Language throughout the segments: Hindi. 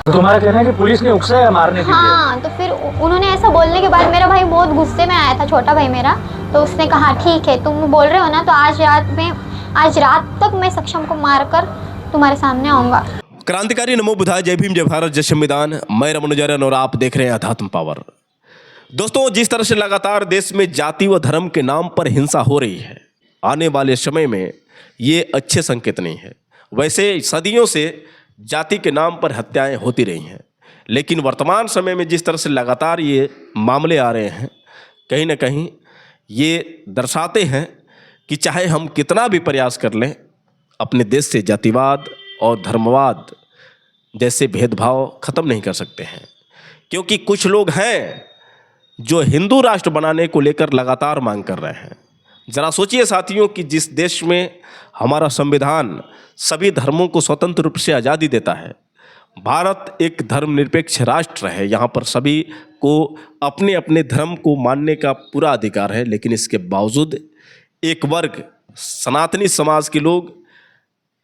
तो तुम्हारा कहना है कि पुलिस ने उकसाया मारने के लिए? हाँ, तो फिर उन्होंने ऐसा बोलने के बाद मेरा भाई बहुत गुस्से में आया था, छोटा भाई मेरा। तो उसने कहा ठीक है तुम बोल रहे हो ना, तो आज रात तक मैं सक्षम को मारकर तुम्हारे सामने आऊंगा। क्रांतिकारी नमो बुधाय, जय भीम, जय भारत, जय संविधान। मैं रमन और आप देख रहे हैं अध्यात्म पावर। दोस्तों, जिस तरह से लगातार देश में जाति व धर्म के नाम पर हिंसा हो रही है, आने वाले समय में ये अच्छे संकेत नहीं है। वैसे सदियों से जाति के नाम पर हत्याएं होती रही हैं, लेकिन वर्तमान समय में जिस तरह से लगातार ये मामले आ रहे हैं, कहीं ना कहीं ये दर्शाते हैं कि चाहे हम कितना भी प्रयास कर लें, अपने देश से जातिवाद और धर्मवाद जैसे भेदभाव ख़त्म नहीं कर सकते हैं। क्योंकि कुछ लोग हैं जो हिंदू राष्ट्र बनाने को लेकर लगातार मांग कर रहे हैं। ज़रा सोचिए साथियों कि जिस देश में हमारा संविधान सभी धर्मों को स्वतंत्र रूप से आज़ादी देता है, भारत एक धर्मनिरपेक्ष राष्ट्र है, यहाँ पर सभी को अपने अपने धर्म को मानने का पूरा अधिकार है, लेकिन इसके बावजूद एक वर्ग सनातनी समाज के लोग,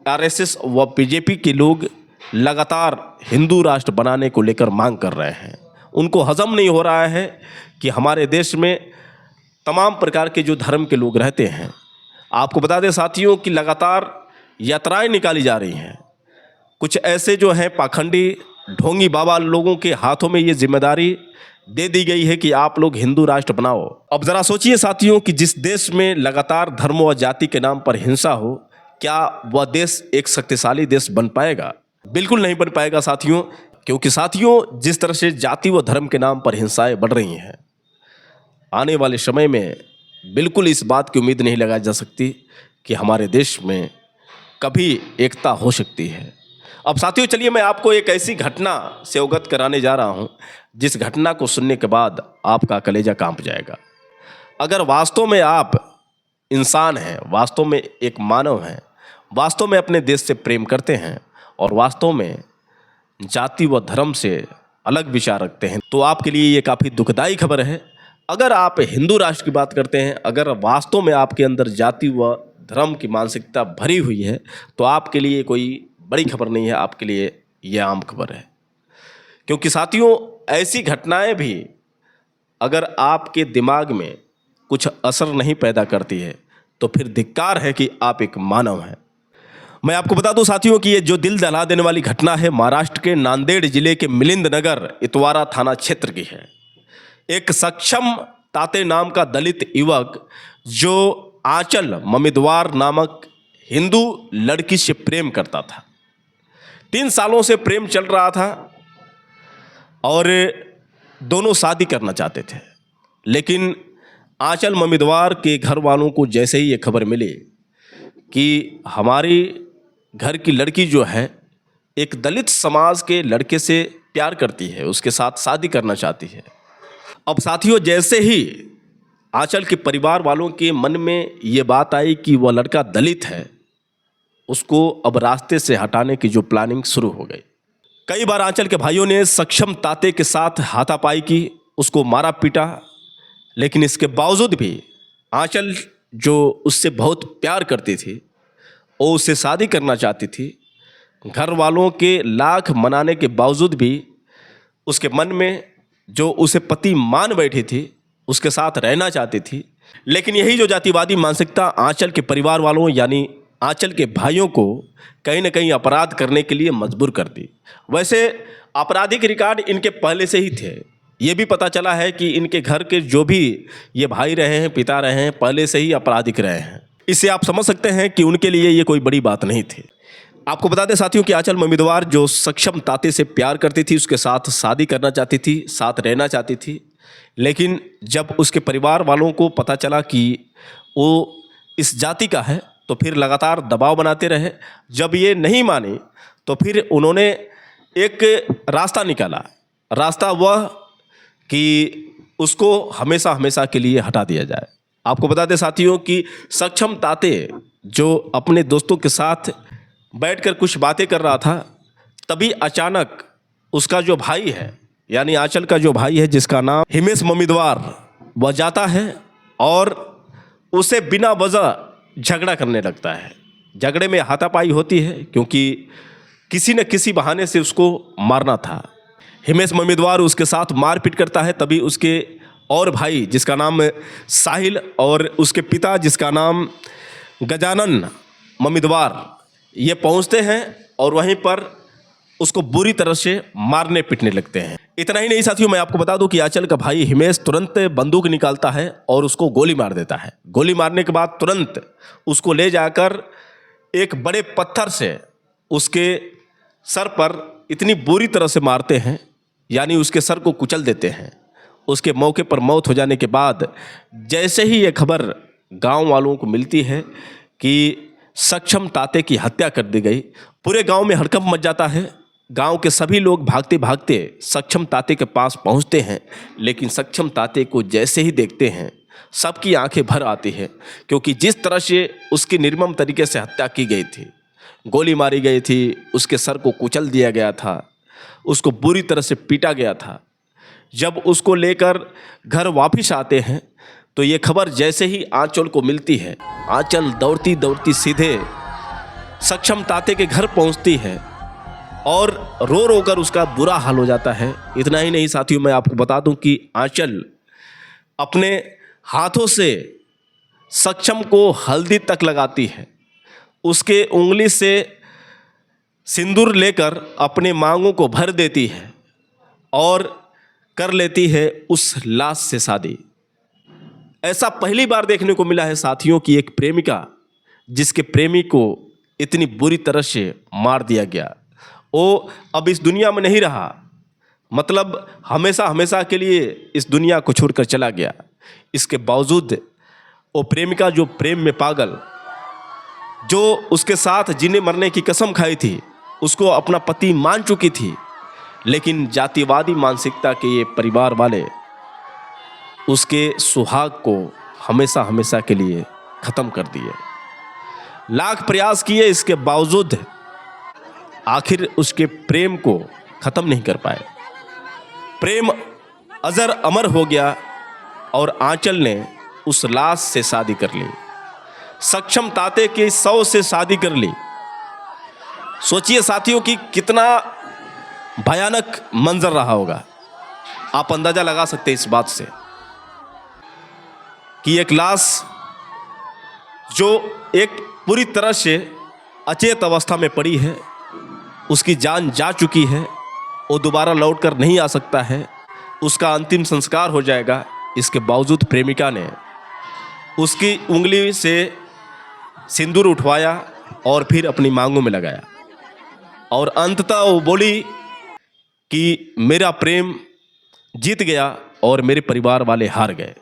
आरएसएस व बीजेपी के लोग लगातार हिंदू राष्ट्र बनाने को लेकर मांग कर रहे हैं। उनको हजम नहीं हो रहा है कि हमारे देश में तमाम प्रकार के जो धर्म के लोग रहते हैं। आपको बता दें साथियों कि लगातार यात्राएं निकाली जा रही हैं। कुछ ऐसे जो हैं पाखंडी ढोंगी बाबा लोगों के हाथों में ये जिम्मेदारी दे दी गई है कि आप लोग हिंदू राष्ट्र बनाओ। अब ज़रा सोचिए साथियों कि जिस देश में लगातार धर्म व जाति के नाम पर हिंसा हो, क्या वह देश एक शक्तिशाली देश बन पाएगा? बिल्कुल नहीं बन पाएगा साथियों। क्योंकि साथियों, जिस तरह से जाति व धर्म के नाम पर हिंसाएं बढ़ रही हैं, आने वाले समय में बिल्कुल इस बात की उम्मीद नहीं लगाई जा सकती कि हमारे देश में कभी एकता हो सकती है। अब साथियों, चलिए मैं आपको एक ऐसी घटना से अवगत कराने जा रहा हूं, जिस घटना को सुनने के बाद आपका कलेजा कांप जाएगा। अगर वास्तव में आप इंसान हैं, वास्तव में एक मानव हैं, वास्तव में अपने देश से प्रेम करते हैं और वास्तव में जाति व धर्म से अलग विचार रखते हैं, तो आपके लिए ये काफ़ी दुखदाई खबर है। अगर आप हिंदू राष्ट्र की बात करते हैं, अगर वास्तव में आपके अंदर जाति व धर्म की मानसिकता भरी हुई है, तो आपके लिए कोई बड़ी खबर नहीं है, आपके लिए ये आम खबर है। क्योंकि साथियों, ऐसी घटनाएं भी अगर आपके दिमाग में कुछ असर नहीं पैदा करती है, तो फिर धिक्कार है कि आप एक मानव हैं। मैं आपको बता दूं साथियों कि ये जो दिल दहला देने वाली घटना है, महाराष्ट्र के नांदेड़ जिले के मिलिंद नगर इतवारा थाना क्षेत्र की है। एक सक्षम ताते नाम का दलित युवक जो आंचल ममिदवार नामक हिंदू लड़की से प्रेम करता था। 3 सालों से प्रेम चल रहा था और दोनों शादी करना चाहते थे, लेकिन आंचल ममिदवार के घर वालों को जैसे ही ये खबर मिली कि हमारी घर की लड़की जो है एक दलित समाज के लड़के से प्यार करती है, उसके साथ शादी करना चाहती है। अब साथियों, जैसे ही आंचल के परिवार वालों के मन में ये बात आई कि वह लड़का दलित है, उसको अब रास्ते से हटाने की जो प्लानिंग शुरू हो गई। कई बार आंचल के भाइयों ने सक्षम ताते के साथ हाथापाई की, उसको मारा पीटा, लेकिन इसके बावजूद भी आंचल जो उससे बहुत प्यार करती थी, वो उससे शादी करना चाहती थी। घर वालों के लाख मनाने के बावजूद भी उसके मन में जो उसे पति मान बैठी थी, उसके साथ रहना चाहती थी। लेकिन यही जो जातिवादी मानसिकता आंचल के परिवार वालों यानी आंचल के भाइयों को कहीं ना कहीं अपराध करने के लिए मजबूर कर दी। वैसे आपराधिक रिकॉर्ड इनके पहले से ही थे। ये भी पता चला है कि इनके घर के जो भी ये भाई रहे हैं, पिता रहे हैं, पहले से ही आपराधिक रहे हैं। इससे आप समझ सकते हैं कि उनके लिए ये कोई बड़ी बात नहीं थी। आपको बता दें साथियों कि आंचल ममिदवार जो सक्षम ताते से प्यार करती थी, उसके साथ शादी करना चाहती थी, साथ रहना चाहती थी। लेकिन जब उसके परिवार वालों को पता चला कि वो इस जाति का है, तो फिर लगातार दबाव बनाते रहे। जब ये नहीं मानी, तो फिर उन्होंने एक रास्ता निकाला। रास्ता वह कि उसको हमेशा हमेशा के लिए हटा दिया जाए। आपको बता दें साथियों कि सक्षम ताते जो अपने दोस्तों के साथ बैठकर कुछ बातें कर रहा था, तभी अचानक उसका जो भाई है, यानी आंचल का जो भाई है जिसका नाम हिमेश ममिदवार, वह जाता है और उसे बिना वजह झगड़ा करने लगता है। झगड़े में हाथापाई होती है, क्योंकि किसी न किसी बहाने से उसको मारना था। हिमेश ममिद्वार उसके साथ मारपीट करता है। तभी उसके और भाई जिसका नाम साहिल और उसके पिता जिसका नाम गजानन ममिद्वार ये पहुंचते हैं और वहीं पर उसको बुरी तरह से मारने पीटने लगते हैं। इतना ही नहीं साथियों, मैं आपको बता दूं कि आंचल का भाई हिमेश तुरंत बंदूक निकालता है और उसको गोली मार देता है। गोली मारने के बाद तुरंत उसको ले जाकर एक बड़े पत्थर से उसके सर पर इतनी बुरी तरह से मारते हैं, यानी उसके सर को कुचल देते हैं। उसके मौके पर मौत हो जाने के बाद जैसे ही ये खबर गांव वालों को मिलती है कि सक्षम ताते की हत्या कर दी गई, पूरे गांव में हड़कंप मच जाता है। गांव के सभी लोग भागते भागते सक्षम ताते के पास पहुंचते हैं, लेकिन सक्षम ताते को जैसे ही देखते हैं सबकी आंखें भर आती है, क्योंकि जिस तरह से उसकी निर्मम तरीके से हत्या की गई थी, गोली मारी गई थी, उसके सर को कुचल दिया गया था, उसको बुरी तरह से पीटा गया था। जब उसको लेकर घर वापस आते हैं तो ये खबर जैसे ही आंचल को मिलती है, आंचल दौड़ती दौड़ती सीधे सक्षम ताते के घर पहुंचती है और रो रो कर उसका बुरा हाल हो जाता है। इतना ही नहीं साथियों, मैं आपको बता दूं कि आंचल अपने हाथों से सक्षम को हल्दी तक लगाती है, उसके उंगली से सिंदूर लेकर अपने मांगों को भर देती है और कर लेती है उस लाश से शादी। ऐसा पहली बार देखने को मिला है साथियों कि एक प्रेमिका जिसके प्रेमी को इतनी बुरी तरह से मार दिया गया, वो अब इस दुनिया में नहीं रहा, मतलब हमेशा हमेशा के लिए इस दुनिया को छोड़कर चला गया। इसके बावजूद वो प्रेमिका जो प्रेम में पागल, जो उसके साथ जीने मरने की कसम खाई थी, उसको अपना पति मान चुकी थी, लेकिन जातिवादी मानसिकता के ये परिवार वाले उसके सुहाग को हमेशा हमेशा के लिए ख़त्म कर दिए। लाख प्रयास किए, इसके बावजूद आखिर उसके प्रेम को ख़त्म नहीं कर पाए। प्रेम अजर अमर हो गया और आंचल ने उस लाश से शादी कर ली, सक्षम ताते के 100 से शादी कर ली। सोचिए साथियों कि कितना भयानक मंजर रहा होगा। आप अंदाजा लगा सकते हैं इस बात से कि एक लाश जो एक पूरी तरह से अचेत अवस्था में पड़ी है, उसकी जान जा चुकी है, वो दोबारा लौट कर नहीं आ सकता है, उसका अंतिम संस्कार हो जाएगा। इसके बावजूद प्रेमिका ने उसकी उंगली से सिंदूर उठवाया और फिर अपनी मांगों में लगाया और अंततः वो बोली कि मेरा प्रेम जीत गया और मेरे परिवार वाले हार गए।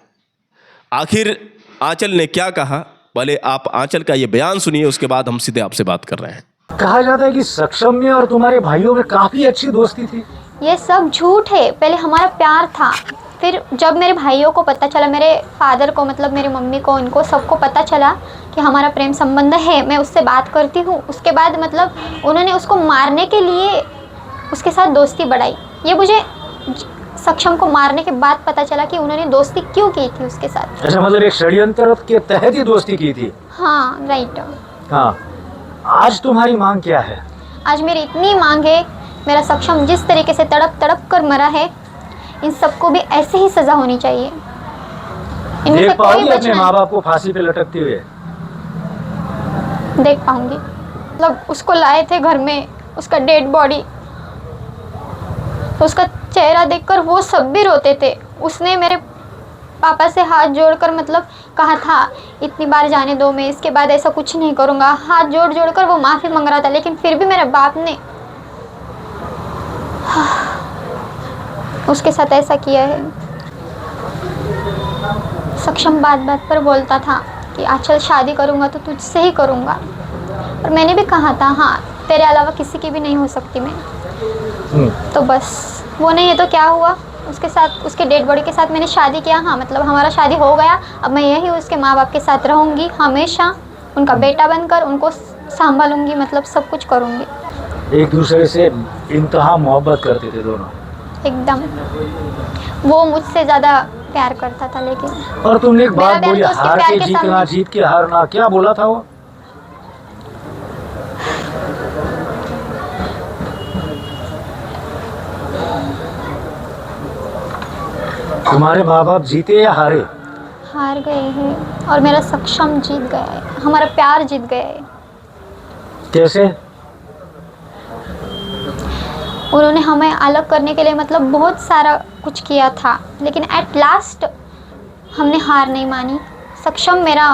आखिर आंचल ने क्या कहा, पहले आप आंचल का ये बयान सुनिए, उसके बाद हम सीधे आपसे बात कर रहे हैं। कहा जाता है कि सक्षम में और तुम्हारे भाइयों में काफी अच्छी दोस्ती थी। ये सब झूठ है। पहले हमारा प्यार था, फिर जब मेरे भाइयों को पता चला, मेरे फादर को मतलब मेरी मम्मी को, इनको सबको पता चला कि हमारा प्रेम संबंध है, मैं उससे बात करती हूँ, उसके बाद मतलब उन्होंने उसको मारने के लिए उसके साथ दोस्ती बढ़ाई। ये मुझे सक्षम को मारने के बाद पता चला कि उन्होंने दोस्ती क्यों की थी उसके साथ। अच्छा, मतलब एक षड्यंत्र के तहत ही दोस्ती की थी। हाँ राइट। हाँ, आज तुम्हारी मांग क्या है? आज मेरी इतनी मांग है, मेरा सक्षम जिस तरीके से तड़प तड़प कर मरा है, इन सबको भी ऐसे ही सजा होनी चाहिए। इनमें से देख कोई पाओगी अपने बचना माँ बाप को फांसी पे लटकते हुए? देख पाऊंगी। मतलब उसको लाए थे घर में, उसका डेड बॉडी, तो उसका चेहरा देखकर वो सब भी रोते थे। उसने मेरे पापा से हाथ जोड़कर मतलब कहा था इतनी बार जाने दो, मैं इसके बाद ऐसा कुछ नहीं करूँगा। हाथ जोड़ जोड़ कर वो माफ़ी मांग रहा था, लेकिन फिर भी मेरे बाप ने उसके साथ ऐसा किया है। सक्षम बात बात पर बोलता था कि आंचल शादी करूँगा तो तुझसे ही करूँगा, और मैंने भी कहा था हाँ तेरे अलावा किसी की भी नहीं हो सकती मैं। तो बस वो नहीं है तो क्या हुआ, उसके साथ, उसके डेड बॉडी के साथ मैंने शादी किया। हाँ मतलब हमारा शादी हो गया, अब मैं यही उसके माँ बाप के साथ रहूँगी, हमेशा उनका बेटा बनकर उनको संभालूंगी, मतलब सब कुछ करूँगी। एक दूसरे से इंतहा मोहब्बत करते थे दोनों एकदम। वो मुझसे ज़्यादा प्यार करता था, लेकिन और तुमने एक बात बोली, तो उसके हार प्यार के के जीतना, सामने- जीत के हारना, क्या बोला था वो? तुम्हारे माँ बाप जीते या हारे? हार गए हैं और मेरा सक्षम जीत गया है, हमारा प्यार जीत गया है। कैसे? उन्होंने हमें अलग करने के लिए मतलब बहुत सारा कुछ किया था, लेकिन एट लास्ट हमने हार नहीं मानी। सक्षम मेरा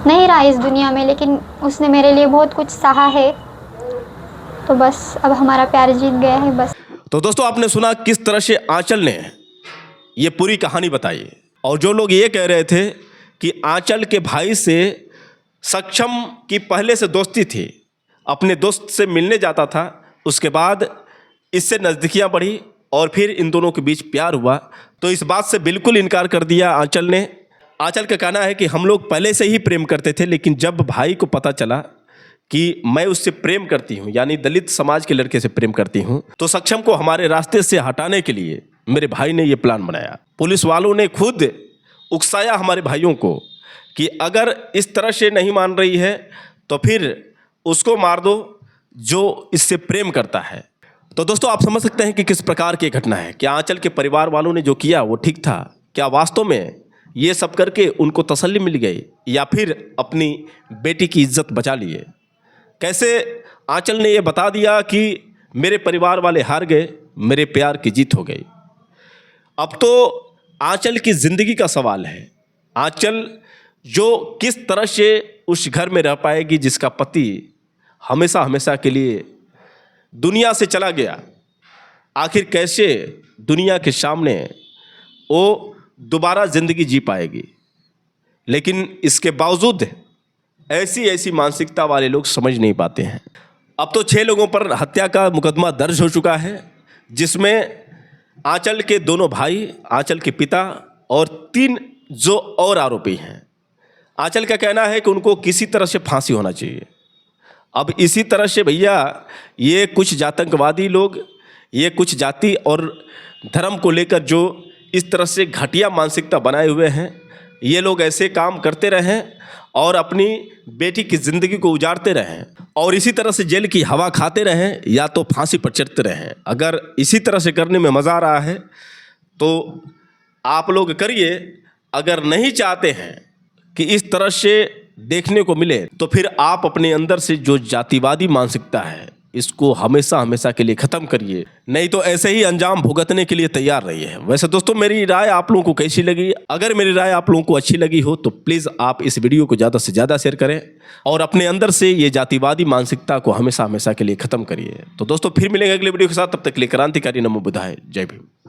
नहीं रहा इस दुनिया में, लेकिन उसने मेरे लिए बहुत कुछ सहा है। तो बस अब हमारा प्यार जीत गया है बस। तो दोस्तों आपने सुना किस तरह से आंचल ने ये पूरी कहानी बताई। और जो लोग ये कह रहे थे कि आंचल के भाई से सक्षम की पहले से दोस्ती थी, अपने दोस्त से मिलने जाता था, उसके बाद इससे नज़दीकियाँ बढ़ी और फिर इन दोनों के बीच प्यार हुआ, तो इस बात से बिल्कुल इनकार कर दिया आंचल ने। आंचल का कहना है कि हम लोग पहले से ही प्रेम करते थे, लेकिन जब भाई को पता चला कि मैं उससे प्रेम करती हूँ, यानी दलित समाज के लड़के से प्रेम करती हूँ, तो सक्षम को हमारे रास्ते से हटाने के लिए मेरे भाई ने ये प्लान बनाया। पुलिस वालों ने खुद उकसाया हमारे भाइयों को कि अगर इस तरह से नहीं मान रही है तो फिर उसको मार दो जो इससे प्रेम करता है। तो दोस्तों आप समझ सकते हैं कि किस प्रकार की घटना है। क्या आंचल के परिवार वालों ने जो किया वो ठीक था? क्या वास्तव में ये सब करके उनको तसल्ली मिल गई, या फिर अपनी बेटी की इज्जत बचा लिए? कैसे आंचल ने ये बता दिया कि मेरे परिवार वाले हार गए, मेरे प्यार की जीत हो गई। अब तो आंचल की ज़िंदगी का सवाल है। आंचल जो किस तरह से उस घर में रह पाएगी जिसका पति हमेशा हमेशा के लिए दुनिया से चला गया। आखिर कैसे दुनिया के सामने वो दोबारा ज़िंदगी जी पाएगी? लेकिन इसके बावजूद ऐसी ऐसी मानसिकता वाले लोग समझ नहीं पाते हैं। अब तो 6 लोगों पर हत्या का मुकदमा दर्ज हो चुका है, जिसमें आंचल के दोनों भाई, आंचल के पिता और 3 जो और आरोपी हैं। आंचल का कहना है कि उनको किसी तरह से फांसी होना चाहिए। अब इसी तरह से भैया ये कुछ आतंकवादी लोग, ये कुछ जाति और धर्म को लेकर जो इस तरह से घटिया मानसिकता बनाए हुए हैं, ये लोग ऐसे काम करते रहें और अपनी बेटी की ज़िंदगी को उजाड़ते रहें और इसी तरह से जेल की हवा खाते रहें या तो फांसी पर चढ़ते रहें। अगर इसी तरह से करने में मज़ा आ रहा है तो आप लोग करिए। अगर नहीं चाहते हैं कि इस तरह से देखने को मिले तो फिर आप अपने अंदर से जो जातिवादी मानसिकता है इसको हमेशा हमेशा के लिए ख़त्म करिए, नहीं तो ऐसे ही अंजाम भुगतने के लिए तैयार रहिए। वैसे दोस्तों मेरी राय आप लोगों को कैसी लगी? अगर मेरी राय आप लोगों को अच्छी लगी हो तो प्लीज़ आप इस वीडियो को ज़्यादा से ज़्यादा शेयर करें और अपने अंदर से ये जातिवादी मानसिकता को हमेशा हमेशा के लिए ख़त्म करिए। तो दोस्तों फिर मिलेंगे अगले वीडियो के साथ, तब तक के लिए क्रांतिकारी नमो बुद्धाय, जय भीम।